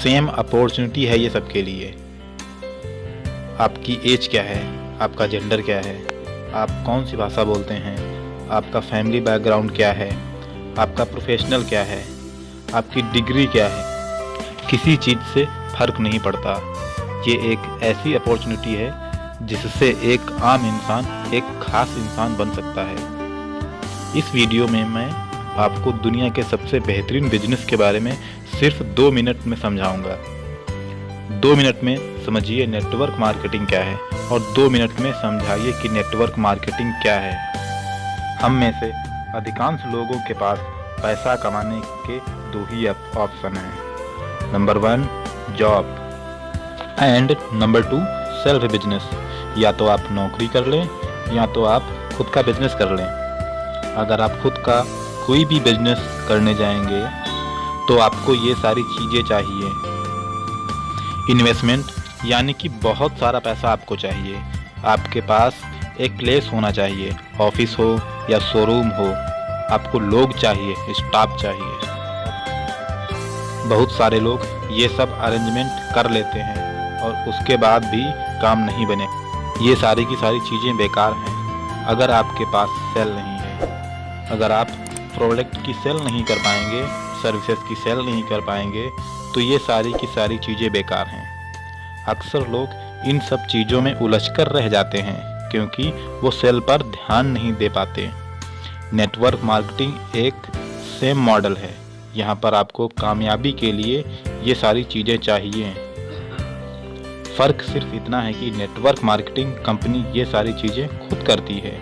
Same opportunity है ये सबके लिए। आपकी एज क्या है, आपका जेंडर क्या है, आप कौन सी भाषा बोलते हैं, आपका फैमिली बैकग्राउंड क्या है, आपका प्रोफेशनल क्या है, आपकी डिग्री क्या है, किसी चीज़ से फ़र्क नहीं पड़ता। ये एक ऐसी अपॉर्चुनिटी है जिससे एक आम इंसान एक खास इंसान बन सकता है। इस वीडियो में मैं आपको दुनिया के सबसे बेहतरीन बिजनेस के बारे में सिर्फ 2 मिनट में समझाऊंगा। 2 मिनट में समझिए नेटवर्क मार्केटिंग क्या है और 2 मिनट में समझाइए कि नेटवर्क मार्केटिंग क्या है। हम में से अधिकांश लोगों के पास पैसा कमाने के 2 ही ऑप्शन हैं। Number 1 job and number 2 self business. या तो आप नौकरी कर लें या तो आप खुद का बिजनेस कर लें। अगर आप खुद का कोई भी बिजनेस करने जाएंगे तो आपको ये सारी चीज़ें चाहिए। इन्वेस्टमेंट यानी कि बहुत सारा पैसा आपको चाहिए। आपके पास एक प्लेस होना चाहिए, ऑफिस हो या शोरूम हो। आपको लोग चाहिए, स्टाफ चाहिए। बहुत सारे लोग ये सब अरेंजमेंट कर लेते हैं और उसके बाद भी काम नहीं बने। ये सारी की सारी चीज़ें बेकार हैं अगर आपके पास सेल नहीं है। अगर आप प्रोडक्ट की सेल नहीं कर पाएंगे, सर्विसेज की सेल नहीं कर पाएंगे तो ये सारी की सारी चीज़ें बेकार हैं। अक्सर लोग इन सब चीज़ों में उलझकर रह जाते हैं क्योंकि वो सेल पर ध्यान नहीं दे पाते। नेटवर्क मार्केटिंग एक सेम मॉडल है। यहाँ पर आपको कामयाबी के लिए ये सारी चीज़ें चाहिए। फ़र्क सिर्फ इतना है कि नेटवर्क मार्केटिंग कंपनी ये सारी चीज़ें खुद करती है।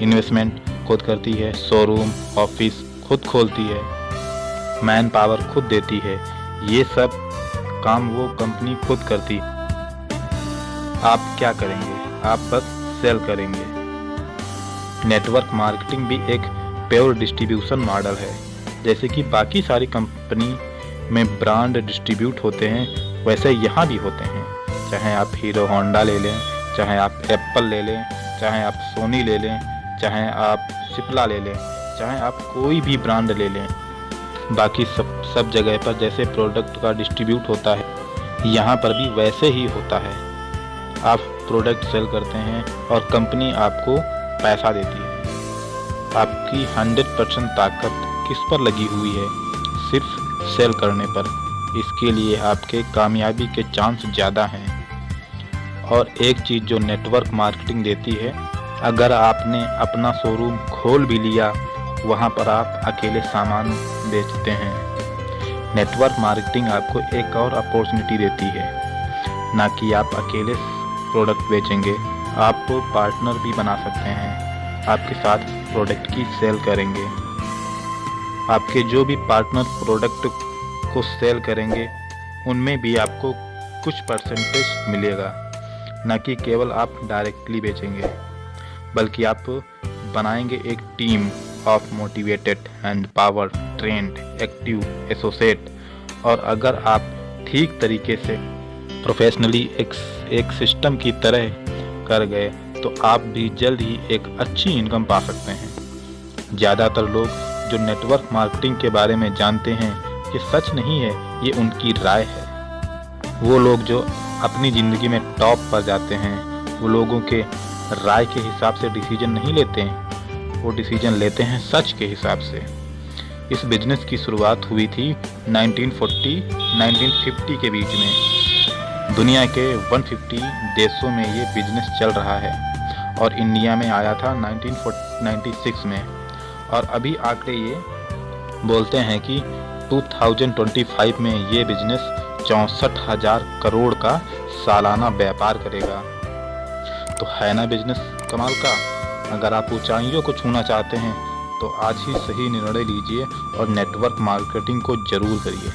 इन्वेस्टमेंट खुद करती है, शोरूम ऑफिस खुद खोलती है, मैन पावर खुद देती है। ये सब काम वो कंपनी खुद करती है। आप क्या करेंगे? आप बस सेल करेंगे। नेटवर्क मार्केटिंग भी एक प्योर डिस्ट्रीब्यूशन मॉडल है। जैसे कि बाकी सारी कंपनी में ब्रांड डिस्ट्रीब्यूट होते हैं वैसे यहाँ भी होते हैं। चाहे आप हीरो होंडा ले लें, चाहे आप एप्पल ले लें, चाहे आप सोनी ले लें, चाहे आप सिप्ला ले लें, चाहे आप कोई भी ब्रांड ले लें, बाकी सब जगह पर जैसे प्रोडक्ट का डिस्ट्रीब्यूट होता है यहाँ पर भी वैसे ही होता है। आप प्रोडक्ट सेल करते हैं और कंपनी आपको पैसा देती है। आपकी 100% ताकत किस पर लगी हुई है? सिर्फ सेल करने पर। इसके लिए आपके कामयाबी के चांस ज़्यादा हैं। और एक चीज़ जो नेटवर्क मार्केटिंग देती है, अगर आपने अपना शोरूम खोल भी लिया, वहाँ पर आप अकेले सामान बेचते हैं। नेटवर्क मार्केटिंग आपको एक और अपॉर्चुनिटी देती है, ना कि आप अकेले प्रोडक्ट बेचेंगे। आप तो पार्टनर भी बना सकते हैं, आपके साथ प्रोडक्ट की सेल करेंगे। आपके जो भी पार्टनर प्रोडक्ट को सेल करेंगे उनमें भी आपको कुछ परसेंटेज मिलेगा। न कि केवल आप डायरेक्टली बेचेंगे, बल्कि आप बनाएंगे एक team of motivated and power trend active associate. और अगर आप ठीक तरीके से प्रोफेशनली एक सिस्टम की तरह कर गए तो आप भी जल्द ही एक अच्छी इनकम पा सकते हैं। ज़्यादातर लोग जो नेटवर्क मार्केटिंग के बारे में जानते हैं ये सच नहीं है, ये उनकी राय है। वो लोग जो अपनी ज़िंदगी में टॉप पर जाते हैं वो लोगों के राय के हिसाब से डिसीजन नहीं लेते हैं, वो डिसीजन लेते हैं सच के हिसाब से। इस बिज़नेस की शुरुआत हुई थी 1940-1950 के बीच में। दुनिया के 150 देशों में ये बिज़नेस चल रहा है और इंडिया में आया था 1996 में। और अभी आंकड़े ये बोलते हैं कि 2025 में ये बिज़नेस 64,000 करोड़ का सालाना व्यापार करेगा। तो है ना बिजनेस कमाल का? अगर आप ऊंचाइयों को छूना चाहते हैं तो आज ही सही निर्णय लीजिए और नेटवर्क मार्केटिंग को जरूर करिए।